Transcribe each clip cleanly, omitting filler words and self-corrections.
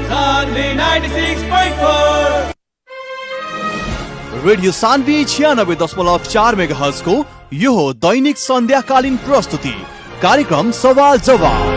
Saanvi 96.4 radio Saanvi 96.4 megahertz को यो हो दैनिक सन्ध्याकालीन प्रस्तुति कार्यक्रम सवाल जवाब।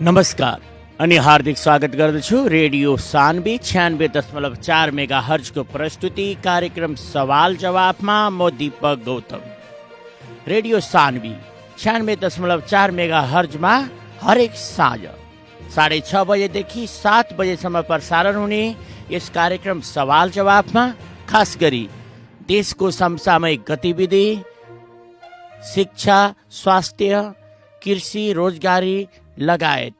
नमस्कार अनि हार्दिक स्वागत गर्दछु रेडियो सान्वी 96.4 मेगाहर्जको प्रस्तुति कार्यक्रम सवाल जवाफमा म दीपक गौतम। रेडियो सान्वी 96.4 मेगाहर्जमा हरेक साँझ 6:30 बजेदेखि 7 बजेसम्म प्रसारण हुने यस कार्यक्रम सवाल जवाफमा खास गरी देशको समसामयिक गतिविधि, शिक्षा, स्वास्थ्य, कृषि, रोजगारी लगायत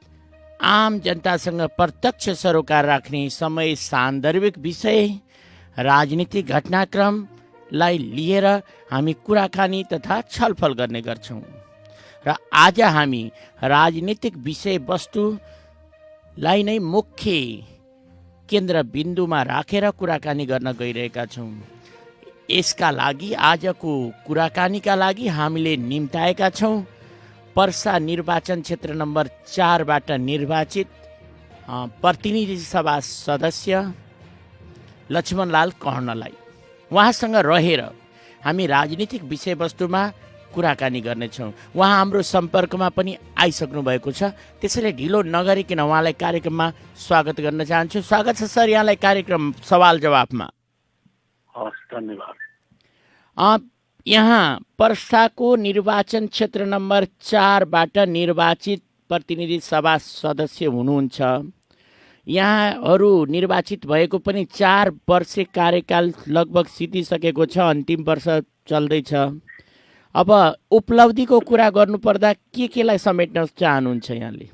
आम जनतासँग प्रत्यक्ष सरोकार राख्ने समय सान्दर्भिक विषय, राजनीतिक घटनाक्रमलाई लिएर हामी कुराकानी तथा छलफल गर्ने गर्छौँ। र आज हामी राजनीतिक विषयवस्तुलाई नै मुख्य केन्द्रबिन्दुमा राखेर कुराकानी गर्न गइरहेका छौँ। यसका लागि आजको कुराकानीका लागि हामीले निम्ताएका छौँ पर्सा निर्वाचन क्षेत्र नम्बर 4बाट निर्वाचित प्रतिनिधि सभा सदस्य लक्ष्मणलाल कर्णलाई। उहाँसँग रहेर हामी राजनीतिक विषयवस्तुमा कुराकानी गर्नेछौँ। उहाँ हाम्रो सम्पर्कमा पनि आइसक्नु भएको छ, त्यसैले ढिलो नगरिकन उहाँलाई कार्यक्रममा स्वागत गर्न चाहन्छु। स्वागत छ सर यहाँलाई कार्यक्रम सवाल जवाफमा। हस्, धन्यवाद। यहाँ पर्साको निर्वाचन क्षेत्र नम्बर 4बाट निर्वाचित प्रतिनिधि सभा सदस्य हुनुहुन्छ। यहाँहरू निर्वाचित भएको पनि 4 वर्ष कार्यकाल लगभग सिद्धिसकेको छ, अन्तिम वर्ष चल्दैछ। अब उपलब्धिको कुरा गर्नुपर्दा केलाई समेट्न चाहनुहुन्छ यहाँले?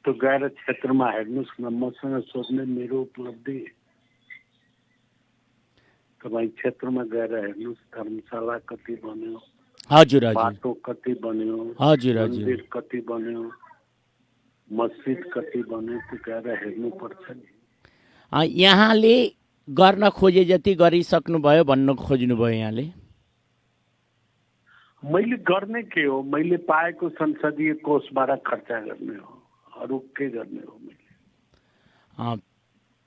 त्यो गएर क्षेत्रमा हेर्नुहोस् न, मसँग सोध्ने मेरो उपलब्धि तपाईँ क्षेत्रमा गएर हेर्नुहोस्। धर्मशाला कति बन्यो, हजुर हजुर, बाटो कति बन्यो, हजुर हजुर, मन्दिर कति बन्यो, मस्जिद कति बन्यो, त्यो गएर हेर्नुपर्छ नि। यहाँले गर्न खोजे जति गरिसक्नुभयो भन्न खोज्नुभयो यहाँले? मैले गर्ने के हो, मैले पाएको संसदीय कोषबाट खर्च गर्ने हो, अरू के गर्ने हो मैले?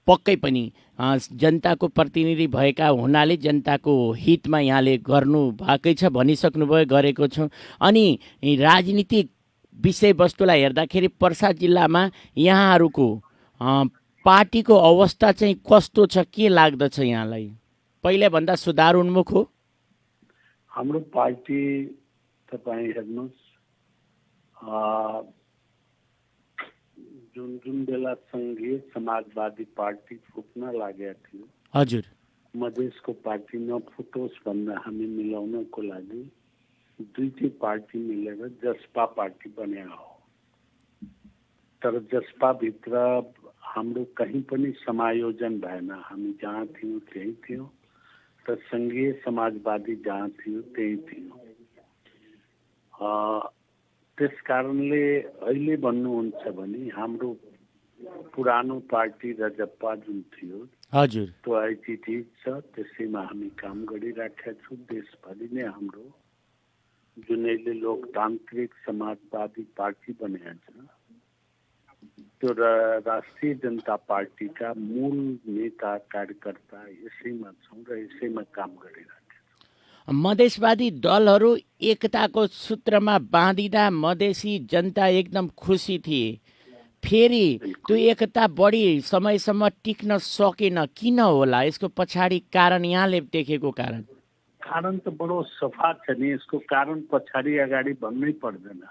पक्कै पनि जनताको प्रतिनिधि भएका हुनाले जनताको हितमा यहाँले गर्नु भएकै छ भनिसक्नुभयो, गरेको छौँ। अनि राजनीतिक विषयवस्तुलाई हेर्दाखेरि पर्सा जिल्लामा यहाँहरूको पार्टीको अवस्था चाहिँ कस्तो छ, के लाग्दछ यहाँलाई? पहिलेभन्दा सुधारोन्मुख हो? हाम्रो पार्टी तपाईँ हेर्नुहोस्, जुन बेला सङ्घीय समाजवादी पार्टी फुट्न लागेको थियो, हजुर, मधेसको पार्टी नफुटोस् भनेर हामी मिलाउनको लागि दुईटै पार्टी मिलेर जसपा पार्टी बन्या हो। तर जसपा भित्र हाम्रो कहीं पनि समायोजन भएन। हामी जहाँ थियौँ त्यही थियौँ र सङ्घीय समाजवादी जहाँ थियो त्यही थियो। त्यस कारणले अहिले भन्नुहुन्छ भने हाम्रो पुरानो पार्टी रजप्पा जुन थियो हजुर त्यो आइटिटी छ, त्यसैमा हामी काम गरिराखेका छौँ। देशभरि नै हाम्रो जुन अहिले लोकतान्त्रिक समाजवादी पार्टी बनेको छ त्यो राष्ट्रिय जनता पार्टीका मूल नेता कार्यकर्ता यसैमा छौँ र यसैमा काम गरिरहेका छौँ। मधेसवादी दलहरू एकताको सूत्रमा बाँधिँदा मधेसी जनता एकदम खुसी थिए। फेरि त्यो एकता बढी समयसम्म टिक्न सकेन, किन होला? यसको पछाडि कारण यहाँले देखेको कारण त बडो सफा छ नि। यसको कारण पछाडि अगाडि भन्नै पर्दैन।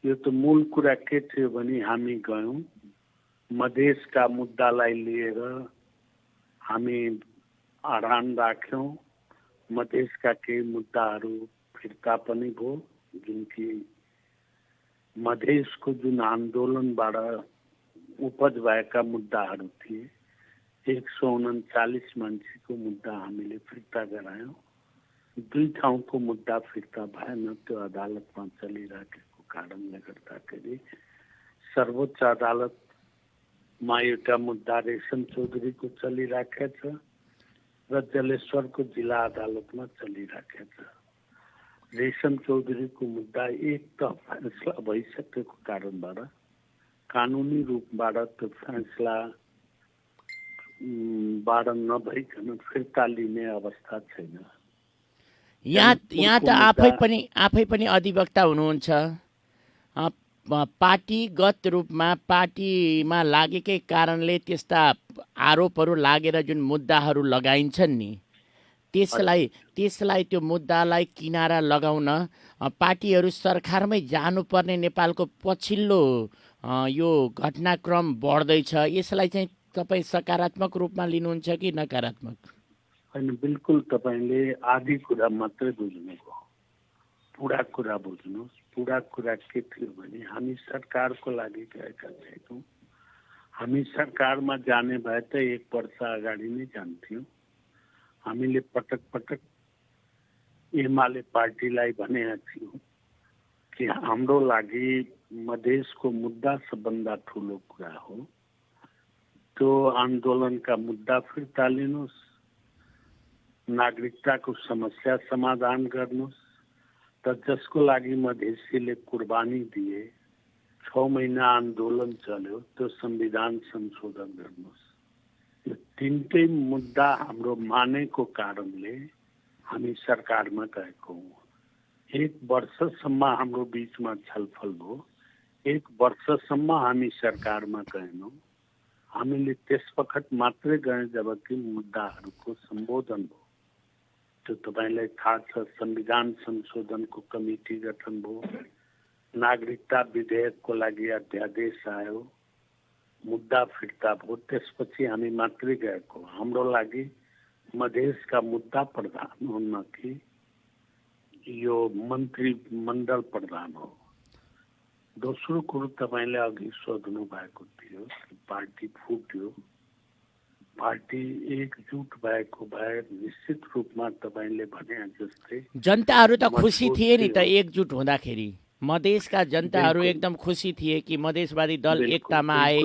यो त मूल कुरा के थियो भने हामी गयौँ मधेसका मुद्दालाई लिएर हामी आह्वान राख्यौँ। मधेसका केही मुद्दाहरू फिर्ता पनि भयो, जुन कि मधेसको जुन आन्दोलनबाट उपज भएका मुद्दाहरू थिए। 139 मान्छेको मुद्दा हामीले फिर्ता गरायौँ। 2 ठाउँको मुद्दा फिर्ता भएन, त्यो अदालतमा चलिराखेको कारणले गर्दाखेरि सर्वोच्च अदालतमा एउटा मुद्दा रेशम चौधरीको चलिराखेको छ र जलेश्वरको जिल्ला अदालतमा चलिराखेको छ। रेशम चौधरीको मुद्दा एक त फैसला भइसकेको कारणबाट कानुनी रूपबाट त्यो फैसला बाट नभइकन फिर्ता लिने अवस्था छैन। यहाँ त आफै पनि अधिवक्ता हुनुहुन्छ। पार्टीगत रूपमा पार्टीमा लागेकै कारणले त्यस्ता आरोपहरू लागेर जुन मुद्दाहरू लगाइन्छन् नि, त्यसलाई त्यो मुद्दालाई किनारा लगाउन पार्टीहरू सरकारमै जानुपर्ने नेपालको पछिल्लो यो घटनाक्रम बढ्दैछ। यसलाई चाहिँ तपाईँ सकारात्मक रूपमा लिनुहुन्छ कि नकारात्मक? होइन, बिल्कुल तपाईँले आधी कुरा मात्रै बुझ्नुभयो, पुरा कुरा बुझ्नुहोस्। पुरा कुरा के थियो भने हामी सरकारको लागि गएका छैनौँ। हामी सरकारमा जाने भए त 1 वर्ष अगाडि नै जान्थ्यौँ। हामीले पटक पटक एमाले पार्टीलाई भनेका थियौँ कि हाम्रो लागि मधेसको मुद्दा सबभन्दा ठुलो कुरा हो। त्यो आन्दोलनका मुद्दा फिर्ता लिनुहोस्, नागरिकताको समस्या समाधान गर्नुहोस् र जसको लागि मधेसीले कुर्बानी दिए, 6 महिना आन्दोलन चल्यो, त्यो संविधान संशोधन गर्नुहोस्। यो 3टै मुद्दा हाम्रो मानेको कारणले हामी सरकारमा गएको हौँ। 1 वर्षसम्म हाम्रो बिचमा छलफल भयो। 1 वर्षसम्म हामी सरकारमा गएनौँ। हामीले त्यस वखत मात्रै गए जबकि मुद्दाहरूको सम्बोधन भयो। त्यो तपाईँलाई थाहा छ, संविधान संशोधनको कमिटी गठन भयो, नागरिकता विधेयकको लागि अध्यादेश आयो, मुद्दा फिर्ता भयो। त्यसपछि हामी मात्रै गएको। हाम्रो लागि मधेसका मुद्दा प्रधान हो, न कि यो मन्त्रीमण्डल प्रधान हो। दोस्रो कुरो तपाईँले अघि सोध्नु भएको थियो कि पार्टी फुट्यो। पार्टी एकजुट भएको भए निश्चित रूपमा तपाईँले भने जस्तै जनताहरू त खुसी थिए नि त एकजुट हुँदाखेरि। मधेसका जनताहरू एकदम खुसी थिए कि मधेसवादी दल एकतामा आए।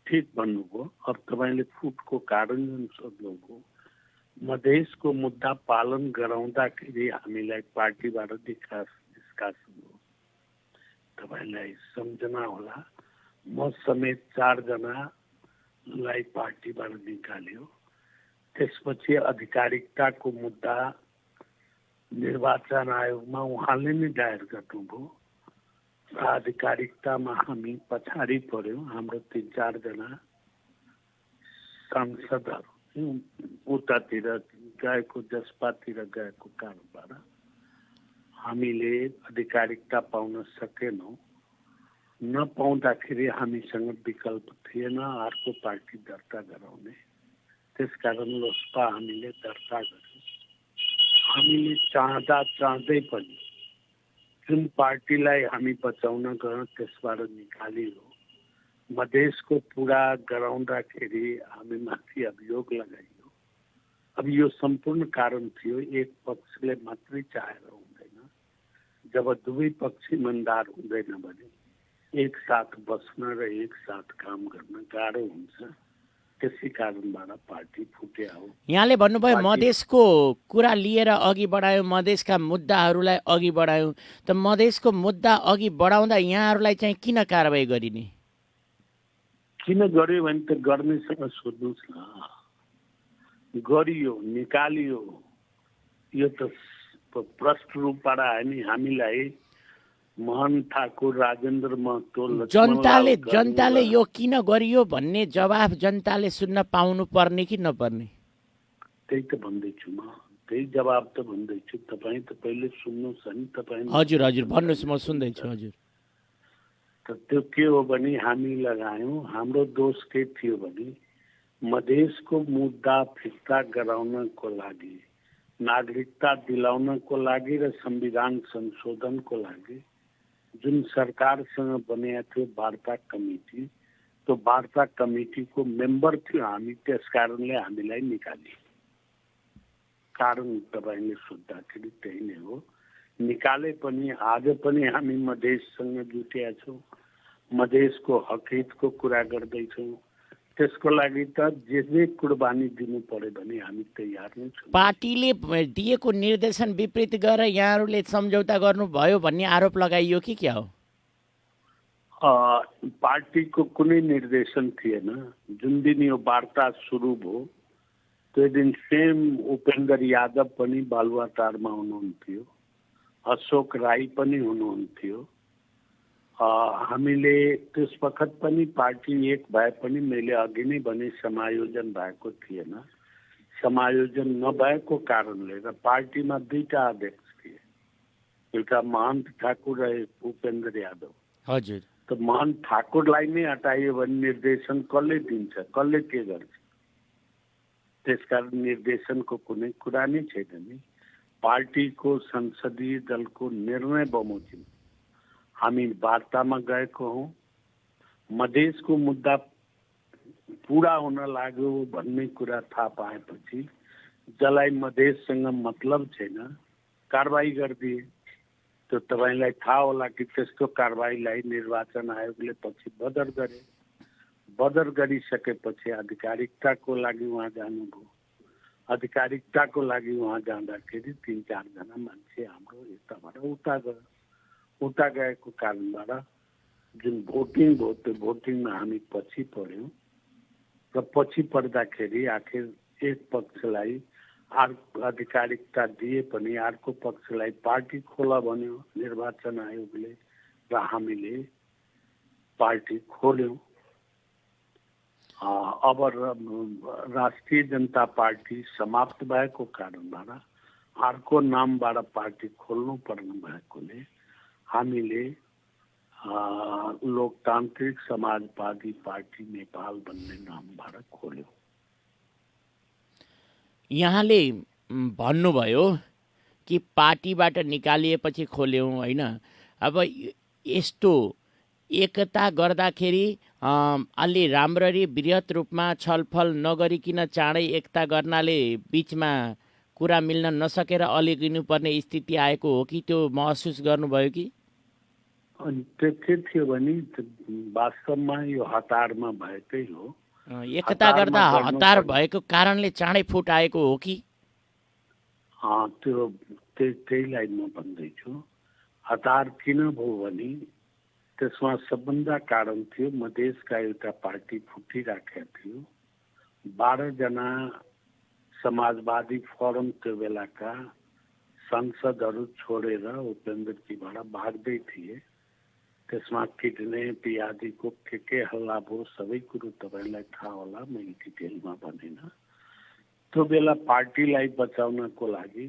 ठिक भन्नुभयो। अब तपाईँले फुटको कारण जुन सोध्नुभयो, मधेसको मुद्दा पालन गराउँदाखेरि हामीलाई पार्टीबाट निष्कासन हो। तपाईँलाई सम्झना होला, म समेत 4 जनालाई पार्टीबाट निकाल्यो। त्यसपछि अधिकारिकताको मुद्दा निर्वाचन आयोगमा उहाँले नै दायर गर्नुभयो र आधिकारिकतामा हामी पछाडि पर्यौँ। हाम्रो 3-4 जना सांसदहरू उतातिर गएको, जसपातिर गएको कारणबाट हामीले अधिकारिकता पाउन सकेनौँ। नपाउँदाखेरि हामीसँग विकल्प थिएन अर्को पार्टी दर्ता गराउने। त्यसकारण लोसपा हामीले दर्ता गर्यौँ। हामीले चाहँदै पनि जुन पार्टीलाई हामी बचाउन गयौँ त्यसबाट निकालियो। मधेसको पुरा गराउँदाखेरि हामी माथि अभियोग लगाइयो। अब यो सम्पूर्ण कारण थियो, एक पक्षले मात्रै चाहेर हुँदैन। जब दुवै पक्ष इमान्दार हुँदैन भने एक साथ बस्न र एक साथ काम गर्न गाह्रो हुन्छ। त्यसै कारणबाट पार्टी फुट्या हो। यहाँले भन्नुभयो मधेसको कुरा लिएर अघि बढायौँ, मधेसका मुद्दाहरूलाई अघि बढायौँ। त मधेसको मुद्दा अघि बढाउँदा यहाँहरूलाई चाहिँ किन कारबाही गरिने? किन गर्यो भने त गर्नेसँग सोध्नुहोस् न। गरियो, निकालियो, यो त प्रष्ट रूपबाट हामी हामीलाई मोहन ठाकुर, राजेन्द्र महतो, जनताले यो किन गरियो भन्ने जवाफ जनताले सुन्न पाउनु पर्ने कि नपर्ने? त्यही त भन्दैछु म, त्यही जवाब त भन्दैछु। तपाईँ त पहिले सुन्नुहोस् नि। तपाईँ हजुर हजुर भन्नुहोस्, म सुन्दैछु हजुर। त त्यो के हो भने हामी लगायौँ। हाम्रो दोष के थियो भने मधेसको मुद्दा फिर्ता गराउनको लागि, नागरिकता दिलाउनको लागि र संविधान संशोधनको लागि जुन सरकारसँग बनेको थियो वार्ता कमिटी, त्यो वार्ता कमिटीको मेम्बर थियो हामी। त्यस कारणले हामीलाई निकाले। कारण तपाईँले सोद्धाखेरि त्यही नै हो। निकाले पनि आज पनि हामी मधेससँग जुटिया छौँ, मधेसको हकहितको कुरा गर्दैछौँ। त्यसको लागि त जे कुर्बानी दिनु पर्यो भने हामी तयार नै छौँ। पार्टीले दिएको निर्देशन विपरीत गरेर यहाँहरूले सम्झौता गर्नुभयो भन्ने आरोप लगाइयो कि क्या हो? पार्टीको कुनै निर्देशन थिएन। जुन दिन यो वार्ता सुरु भयो त्यो दिन स्वयं उपेन्द्र यादव पनि बालुवाटारमा हुनुहुन्थ्यो, अशोक राई पनि हुनुहुन्थ्यो। हामीले त्यस वखत पनि पार्टी एक भए पनि मैले अघि नै भने समायोजन भएको थिएन। समायोजन नभएको कारणले र पार्टीमा दुईटा अध्यक्ष थिए, एउटा महन्त ठाकुर र उपेन्द्र यादव। हजुर। त महन्त ठाकुरलाई नै हटाइयो भने निर्देशन कसले दिन्छ, कसले के गर्छ? त्यसकारण निर्देशनको कुनै कुरा नै छैन नि। पार्टीको संसदीय दलको निर्णय बमोजिम हामी वार्तामा गएको हौँ। मधेसको मुद्दा पुरा हुन लाग्यो भन्ने कुरा थाहा पाएपछि जसलाई मधेससँग मतलब छैन कारबाही गरिदिए। त्यो तपाईँलाई थाहा होला कि त्यस्तो कारबाहीलाई निर्वाचन आयोगले पछि बदर गरे। बदर गरिसकेपछि आधिकारिकताको लागि उहाँ जानुभयो। आधिकारिकताको लागि उहाँ जाँदाखेरि 3-4 जना मान्छे हाम्रो यताबाट उता गयो। उता गएको कारणबाट जुन भोटिङ भयो त्यो भोटिङमा हामी पछि पढ्यौँ र पछि पढ्दाखेरि आखिर एक पक्षलाई आधिकारिकता दिए पनि अर्को पक्षलाई पार्टी खोला भन्यो निर्वाचन आयोगले र हामीले पार्टी खोल्यौँ। अब राष्ट्रिय जनता पार्टी समाप्त भएको कारणबाट अर्को नामबाट पार्टी खोल्नु पर्ने भएकोले हामीले लोकतान्त्रिक समाजवादी पार्टी नेपाल भन्ने नामबाट खोल्यौँ। यहाँले भन्नुभयो कि पार्टीबाट निकालिएपछि खोल्यौँ होइन। अब यस्तो एकता गर्दाखेरि अलि राम्ररी बृहत रूपमा छलफल नगरिकन चाँडै एकता गर्नाले बिचमा कुरा मिल्न नसकेर अलिगिनुपर्ने स्थिति आएको हो कि त्यो महसुस गर्नुभयो कि? अनि त्यो के थियो भने वास्तवमा यो हतारमा भएकै हो। एकता गर्दा हतार भएको कारणले चाँडै फुट आएको हो कि? त्यो त्यहीलाई म भन्दैछु। हतार किन भयो भने त्यसमा सबभन्दा कारण थियो मधेसका एउटा पार्टी फुटिराखेको थियो। 12 जना समाजवादी फोरम त्यो बेलाका सांसदहरू छोडेर उपेन्द्रजीबाट भाग्दै थिए। त्यसमा किडनैप आदिको के हल्ला भयो सबै कुरो तपाईँलाई थाहा होला, मैले डिटेलमा भनेन। त्यो बेला पार्टीलाई बचाउनको लागि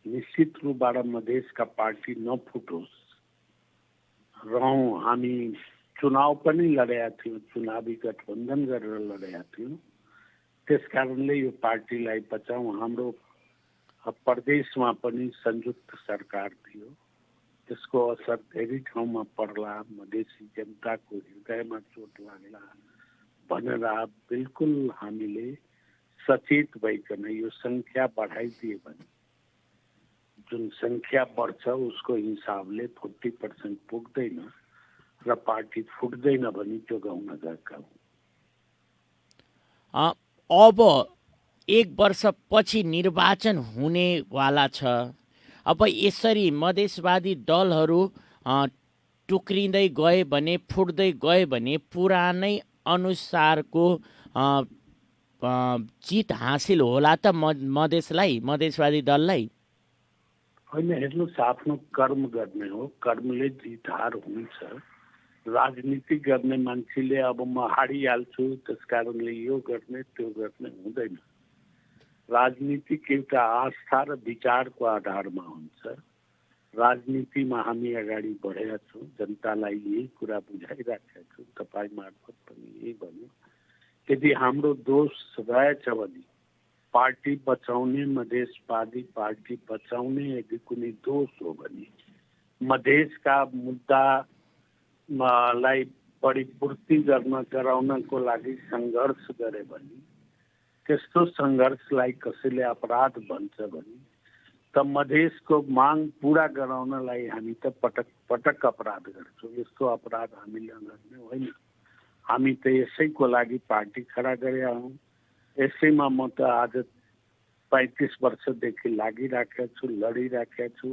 निश्चित रूपबाट मधेसका पार्टी नफुटोस् रहौँ। हामी चुनाव पनि लडेका थियौँ, चुनावी गठबन्धन गरेर लडेका थियौँ। त्यस कारणले यो पार्टीलाई बचाउँ। हाम्रो प्रदेशमा पनि संयुक्त सरकार थियो, त्यसको असर धेरै ठाउँमा पर्ला, मधेसी जनताको हृदयमा चोट लाग्ला भनेर बिल्कुल हामीले सचेत भइकन यो संख्या बढाइदिए भने जुन संख्या बढ्छ उसको हिसाबले 40% पुग्दैन र पार्टी फुट्दैन भनी जोगाउन गएका हौं। अब 1 वर्षपछि निर्वाचन हुनेवाला छ। अब यसरी मधेसवादी दलहरू टुक्रिँदै गए भने, फुट्दै गए भने पुरानै अनुसारको जित हासिल होला त मधेसलाई, मधेसवादी दललाई? होइन, हेर्नुहोस्, आफ्नो कर्म गर्ने हो, कर्मले जित हार हुन्छ। राजनीति गर्ने मान्छेले अब म हारिहाल्छु त्यस कारणले यो गर्ने त्यो गर्ने हुँदैन। राजनीतिक एउटा आस्था र विचारको आधारमा हुन्छ। राजनीतिमा हामी अगाडि बढेका छौँ, जनतालाई यही कुरा बुझाइराखेका छौँ, तपाईँ मार्फत पनि यही भन्यो। यदि हाम्रो दोष रहेछ भने पार्टी बचाउने, मधेसवादी पार्टी बचाउने यदि कुनै दोष हो भने मधेसका मुद्दालाई परिपूर्ति गराउनको लागि सङ्घर्ष गरे भने, त्यस्तो सङ्घर्षलाई कसैले अपराध भन्छ भने त मधेसको माग पूरा गराउनलाई हामी त पटक पटक अपराध गर्छौँ। यस्तो अपराध हामीले गर्ने होइन। हामी त यसैको लागि पार्टी खडा गरेका हौँ। यसैमा म त आज 35 वर्षदेखि लागिराखेका छु, लडिराखेका छु।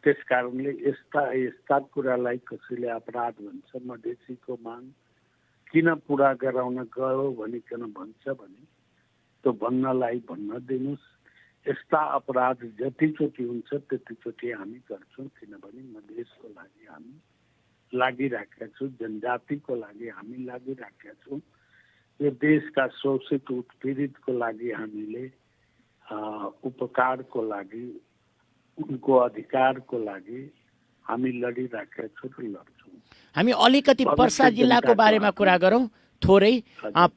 त्यस कारणले यस्ता कुरालाई कसैले अपराध भन्छ, मधेसीको माग किन पूरा गराउन गयो भनिकन भन्छ भने त्यो भन्नलाई भन्न दिनुहोस्। यस्ता अपराध जतिचोटि हुन्छ त्यतिचोटि हामी गर्छौँ, किनभने मधेसको लागि हामी लागिराखेका छौँ, जनजातिको लागि हामी लागिराखेका छौँ। यो देशका शोषित उत्पीडितको लागि हामीले उपकारको लागि, उनको अधिकारको लागि हामी लडिराखेका छौँ र लड्छौँ। हामी अलिकति पर्सा जिल्लाको बारेमा कुरा गरौँ थोरै।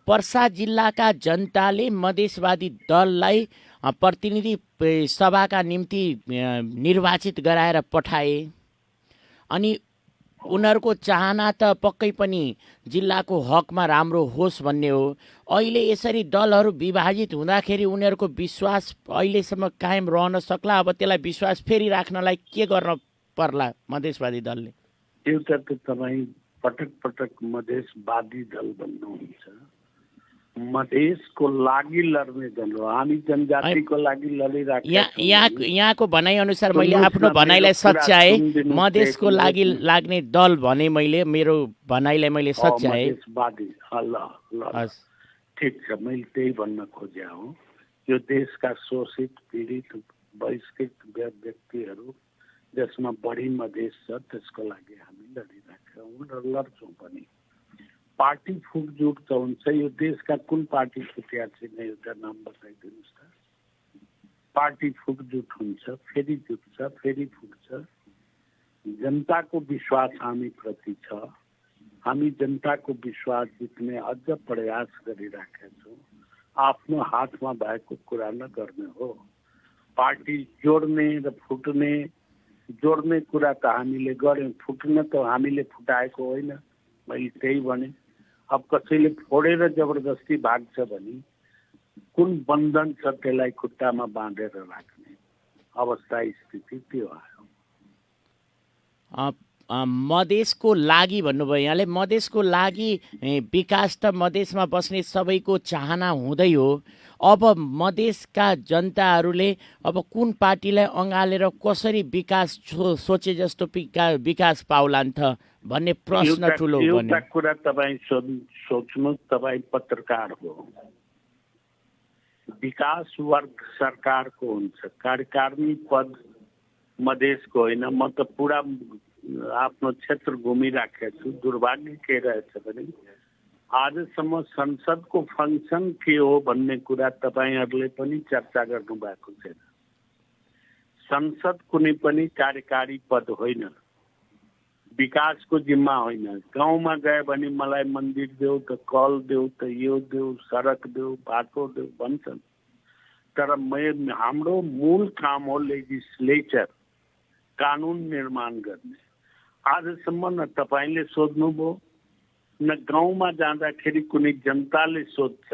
पर्सा जिल्लाका जनताले मधेसवादी दललाई प्रतिनिधि सभाका निम्ति निर्वाचित गराएर पठाए अनि उनीहरूको चाहना त पक्कै पनि जिल्लाको हकमा राम्रो होस् भन्ने हो। अहिले यसरी दलहरू विभाजित हुँदाखेरि उनीहरूको विश्वास अहिलेसम्म कायम रहन सक्ला? अब त्यसलाई विश्वास फेरि राख्नलाई के गर्न पर्ला मधेसवादी दलले? एउटा त तपाईँ पटक पटक मधेसवादी दल भन्नुहुन्छ। मधेसको लागि लड्ने दल हो। हामी जनजातिको लागि लडिराखेका छौँ। यहाँको भनाइअनुसार मैले आफ्नो भनाइलाई सच्याए, मधेसको लागि लाग्ने दल भने मैले मेरो भनाइलाई मैले सच्याए। मधेसवादी ठिक छ, मैले त्यही भन्न खोजे हो। यो देशका शोषित, पीडित, बहिष्कृत व्यक्तिहरू जसमा बढी मधेस छ त्यसको लागि हामी लडिरहेका हौँ र लड्छौँ पनि। पार्टी फुटजुट त हुन्छ। यो देशका कुन पार्टी फुटिया छैन? एउटा नाम बताइदिनुहोस् त। पार्टी फुटजुट हुन्छ, फेरि जुट्छ, फेरि फुट्छ। जनताको विश्वास हामी प्रति छ। हामी जनताको विश्वास जित्ने अझ प्रयास गरिराखेका छौँ। आफ्नो हातमा भएको कुरा नगर्ने हो। पार्टी जोड्ने र फुट्ने, जोड्ने कुरा त हामीले गऱ्यौँ, फुट्न त हामीले फुटाएको होइन। मैले त्यही भने। अब कसैले फोडेर जबरजस्ती भाग्छ भने कुन बन्धन छ त्यसलाई खुट्टामा बाँधेर राख्ने अवस्था, स्थिति त्यो आयो। मधेसको लागि भन्नुभयो यहाँले। मधेसको लागि विकास त मधेसमा बस्ने सबैको चाहना हुँदै हो। अब मधेसका जनताहरूले अब कुन पार्टीलाई अँगालेर कसरी विकास सोचे जस्तो विकास पाउलान् त भन्ने प्रश्न ठुलो बन्यो। एउटा कुरा तपाईँ सोच्नुहोस्, तपाईँ पत्रकार हो। विकास वर्ग सरकारको हुन्छ, कार्यकारिणी पद मधेसको होइन। म त पुरा आफ्नो क्षेत्र घुमिराखेको छु। दुर्भाग्य के रहेछ भने आजसम्म संसदको फङ्सन के हो भन्ने कुरा तपाईँहरूले पनि चर्चा गर्नुभएको छैन। संसद कुनै पनि कार्यकारी पद होइन, विकासको जिम्मा होइन। गाउँमा गयो भने मलाई मन्दिर देऊ त, कल देऊ त, यो देऊ, सडक देऊ, बाटो देऊ भन्छन्। तर हाम्रो मूल काम हो लेजिस्लेचर, कानुन निर्माण गर्ने। आजसम्म न तपाईँले सोध्नुभयो, न गाउँमा जाँदाखेरि कुनै जनताले सोध्छ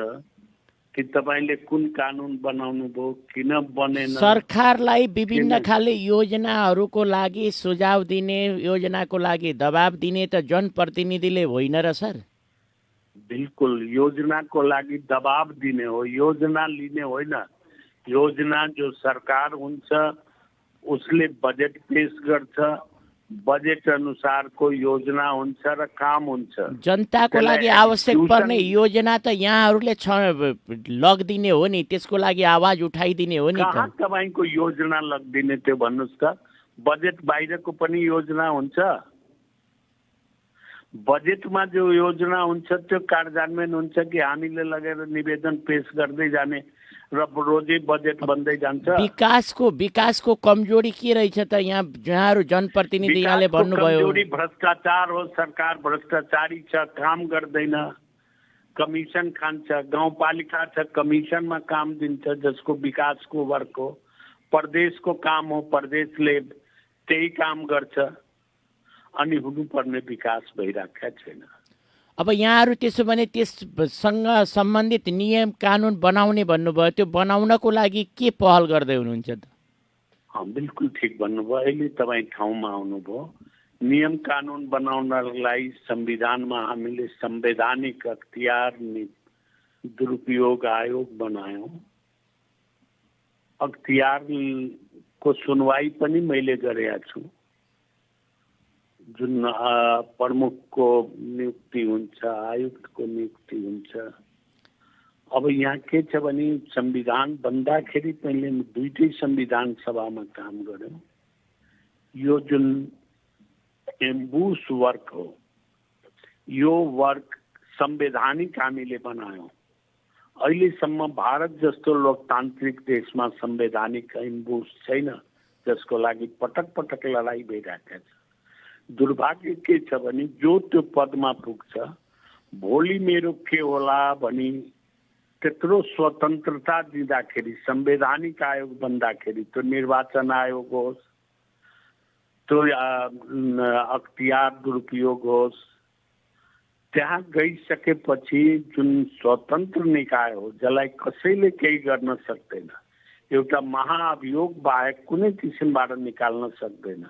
कि तपाईले कुन कानुन बनाउनु भयो, किन बनेन? सरकारलाई विभिन्न खाले योजनाहरूको लागि सुझाव दिने, योजनाको लागि दबाब दिने त जनप्रतिनिधिले होइन र सर? बिल्कुल, योजनाको लागि दबाब दिने हो, योजना लिने होइन। योजना जो सरकार हुन्छ उसले बजेट पेश गर्छ, बजेट अनुसारको योजना हुन्छ र काम हुन्छ। जनताको लागि आवश्यक पर्ने योजना त यहाँहरूले लगिदिने हो नि, त्यसको लागि आवाज उठाइदिने हो नि। कहाँ तपाईँको योजना लगिदिने त्यो भन्नुहोस् त? बजेट बाहिरको पनि योजना हुन्छ। बजेटमा जो योजना हुन्छ त्यो कार्यान्वयन हुन्छ कि हामीले लगेर निवेदन पेश गर्दै जाने र रोजै बजेट बन्दै जान्छ? विकासको कमजोरी के रहेछ त? यहाँहरू जनप्रतिनिधि यहाँले भन्नुभयो कमजोरी भ्रष्टाचार हो। सरकार भ्रष्टाचारी छ, काम गर्दैन, कमिसन खान्छ। गाउँपालिका छ, कमिसनमा काम दिन्छ, जसको विकासको वर्क हो। प्रदेशको काम हो, प्रदेशले त्यही काम गर्छ, अनि हुनुपर्ने विकास भइराखेको छैन। अब यहाँहरू त्यसो भने त्यससँग सम्बन्धित नियम कानुन बनाउने भन्नुभयो, त्यो बनाउनको लागि के पहल गर्दै हुनुहुन्छ त? बिल्कुल ठिक भन्नुभयो। अहिले तपाईँ ठाउँमा आउनुभयो। नियम कानुन बनाउनलाई संविधानमा हामीले संवैधानिक अख्तियार दुरुपयोग आयोग बनायौँ। अख्तियारको सुनवाई पनि मैले गरेका छु। जुन प्रमुखको नियुक्ति हुन्छ, आयुक्तको नियुक्ति हुन्छ। अब यहाँ के छ भने संविधान बन्दाखेरि पहिले दुईटै संविधान सभामा काम गर्यौँ। यो जुन एम्बुस वर्क हो, यो वर्क संवैधानिक हामीले बनायौँ। अहिलेसम्म भारत जस्तो लोकतान्त्रिक देशमा संवैधानिक एम्बुस छैन, जसको लागि पटक पटक लडाई भइरहेको छ। दुर्भाग्य के छ भने जो त्यो पदमा पुग्छ, भोलि मेरो के होला भनी त्यत्रो स्वतन्त्रता दिँदाखेरि, संवैधानिक आयोग बन्दाखेरि, त्यो निर्वाचन आयोग होस्, त्यो अख्तियार दुरुपयोग होस्, त्यहाँ गइसकेपछि जुन स्वतन्त्र निकाय हो, जसलाई कसैले केही गर्न सक्दैन, एउटा महाअभियोग बाहेक कुनै किसिमबाट निकाल्न सक्दैन,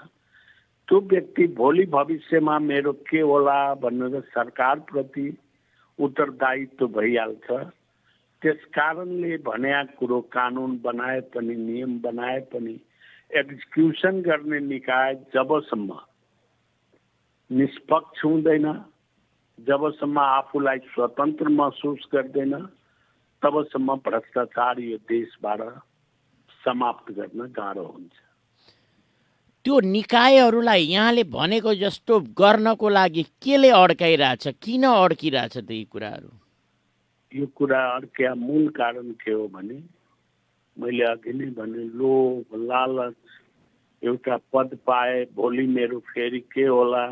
त्यो व्यक्ति भोलि भविष्यमा मेरो के होला भनेर सरकारप्रति उत्तरदायित्व भइहाल्छ। त्यस कारणले भन्या कुरो कानुन बनाए पनि, नियम बनाए पनि, एक्जिक्युसन गर्ने निकाय जबसम्म निष्पक्ष हुँदैन, जबसम्म आफूलाई स्वतन्त्र महसुस गर्दैन, तबसम्म भ्रष्टाचार यो देशबाट समाप्त गर्न गाह्रो हुन्छ। त्यो निकायहरूलाई यहाँले भनेको जस्तो गर्नको लागि केले अड्काइरहेछ? किन अड्किरहेछ त यी कुराहरू? यो कुरा अड्किया मूल कारण के हो भने मैले अघि नै भने लोभ, लालच, एउटा पद पाए भोलि मेरो फेरि के होला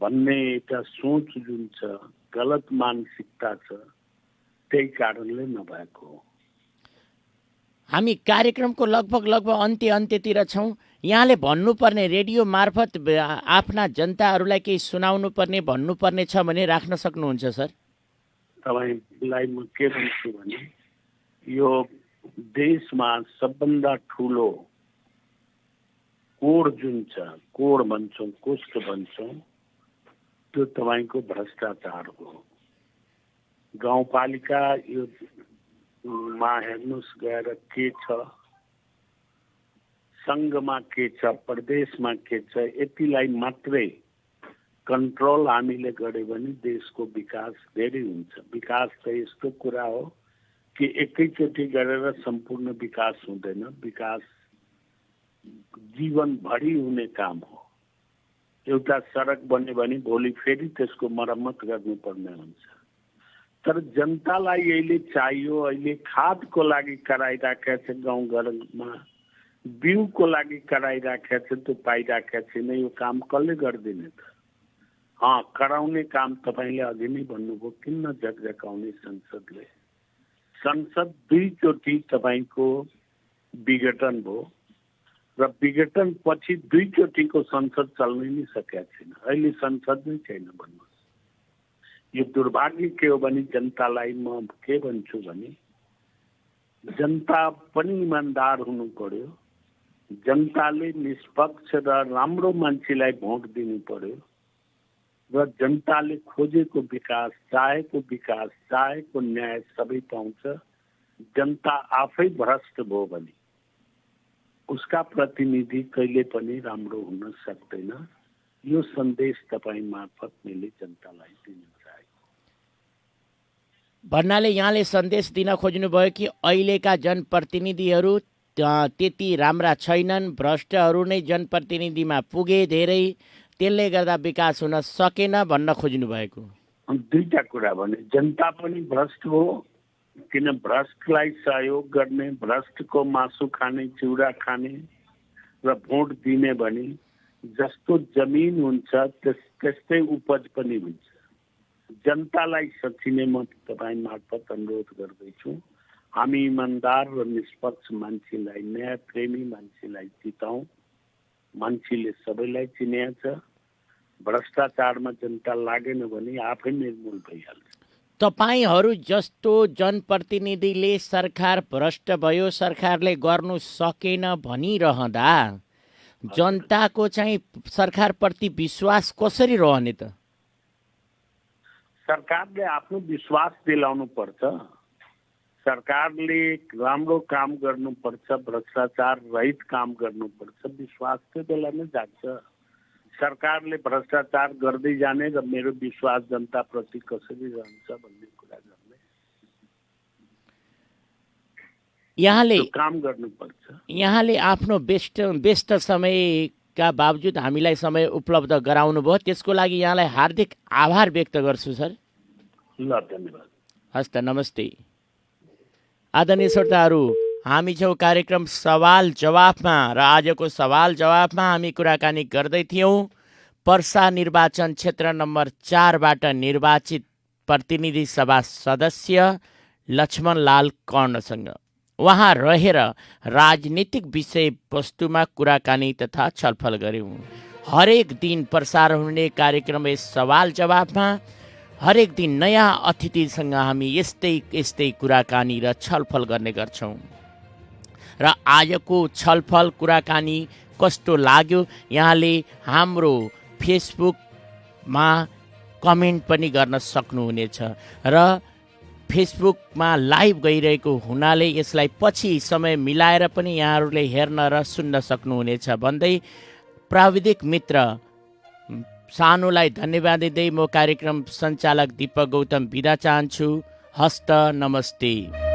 भन्ने एउटा सोच जुन छ, गलत मानसिकता छ, त्यही कारणले नभएको हो। हामी कार्यक्रमको लगभग अन्त्यतिर छौँ। यहाँले भन्नुपर्ने, रेडियो मार्फत आफ्ना जनताहरूलाई केही सुनाउनु पर्ने, भन्नुपर्ने छ भने राख्न सक्नुहुन्छ सर। तपाईँलाई म के भन्छु भने यो देशमा सबभन्दा ठुलो कोड जुन छ, कोड भन्छौँ, कुष्ठ भन्छौँ, त्यो तपाईँको भ्रष्टाचार हो। गाउँपालिका यो मा हेर्नुहोस् गएर के छ, सङ्घमा के छ, प्रदेशमा के छ, यतिलाई मात्रै कन्ट्रोल हामीले गऱ्यो भने देशको विकास धेरै हुन्छ। विकास त यस्तो कुरा हो कि एकैचोटि गरेर सम्पूर्ण विकास हुँदैन, विकास जीवनभरि हुने काम हो। एउटा सडक बन्यो भने भोलि फेरि त्यसको मर्मत गर्नुपर्ने हुन्छ। तर जनतालाई अहिले चाहियो, अहिले खादको लागि कराइराखेको छ, गाउँघरमा बिउको लागि कराइराखेको छ, त्यो पाइराखेको छैन। यो काम कसले गरिदिने त? कराउने काम तपाईँले अघि नै भन्नुभयो, किन झकझकाउने संसदले? संसद दुईचोटि तपाईँको विघटन भयो र विघटन पछि दुईचोटिको संसद चल्नै नै सकेको छैन। अहिले संसद नै छैन भन्नुहोस्। यो दुर्भाग्य के हो भने जनतालाई म के भन्छु भने जनता पनि इमान्दार हुनु पर्यो, जनताले निष्पक्ष र राम्रो मान्छेलाई भोट दिनु पर्यो र जनताले खोजेको विकास, चाहेको न्याय सबै पाउँछ। जनता आफै भ्रष्ट भयो भने उसका प्रतिनिधि कहिले पनि राम्रो हुन सक्दैन। यो सन्देश तपाईँ मार्फत मैले जनतालाई दिन चाहेको। भन्नाले यहाँले सन्देश दिन खोज्नुभयो कि अहिलेका जनप्रतिनिधिहरू त्यति राम्रा छैनन्, भ्रष्टहरू नै जनप्रतिनिधिमा पुगे धेरै, त्यसले गर्दा विकास हुन सकेन भन्न खोज्नु भएको। दुईटा कुरा भने जनता पनि भ्रष्ट हो, किन भ्रष्टलाई सहयोग गर्ने, भ्रष्टको मासु खाने, चिउरा खाने र भोट दिने भने जस्तो जमिन हुन्छ त्यस्तै उपज पनि हुन्छ। जनतालाई सचिने म तपाईँ मार्फत अनुरोध गर्दैछु, हामी इमान्दार र निष्पक्ष मान्छेलाई, न्याय प्रेमी मान्छेलाई जिताउँ। मान्छेले सबैलाई चिनेछ, भ्रष्टाचारमा जनता लागेन भने आफै निर्मूल भइहाल्छ। तपाईहरू जस्तो जनप्रतिनिधिले सरकार भ्रष्ट भयो, सरकारले गर्नु सकेन भनिरहँदा जनताको चाहिँ सरकारप्रति विश्वास कसरी रहने त? सरकारले आफ्नो विश्वास दिलाउनु पर्छ। सरकारले राम्रो काम गर्नुपर्छ, भ्रष्टाचार रहित काम गर्नुपर्छ, विश्वास त्यो बेला नै जाग्छ। सरकारले भ्रष्टाचार गर्दै जाने र मेरो विश्वास जनताप्रति कसरी रहन्छ भन्ने कुरा गर्ने यहाँले काम गर्नुपर्छ। यहाँले आफ्नो व्यस्त समयका बावजुद हामीलाई समय उपलब्ध गराउनु भयो, त्यसको लागि यहाँलाई हार्दिक आभार व्यक्त गर्छु सर। ल, धन्यवाद। हस् त, नमस्ते। आदरणीय श्रोताहरू, हामी छौँ कार्यक्रम सवाल जवाफमा र आजको सवाल जवाफमा हामी कुराकानी गर्दै थियौँ पर्सा निर्वाचन क्षेत्र नम्बर 4बाट निर्वाचित प्रतिनिधि सभा सदस्य लक्ष्मणलाल कर्णसँग। वहाँ रहेर राजनीतिक विषयवस्तुमा कुराकानी तथा छलफल गऱ्यौँ। हरेक दिन प्रसार हुने कार्यक्रम यस सवाल जवाफमा हरेक दिन नयाँ अतिथिसँग हामी यस्तै कुराकानी र छलफल गर्ने गर्छौँ। र आजको छलफल कुराकानी कस्तो लाग्यो यहाँले हाम्रो फेसबुकमा कमेन्ट पनि गर्न सक्नुहुनेछ र फेसबुकमा लाइभ गइरहेको हुनाले यसलाई पछि समय मिलाएर पनि यहाँहरूले हेर्न र सुन्न सक्नुहुनेछ भन्दै प्राविधिक मित्र सानुलाई धन्यवाद दिँदै म कार्यक्रम सञ्चालक दीपक गौतम बिदा चाहन्छु। हस्त, नमस्ते।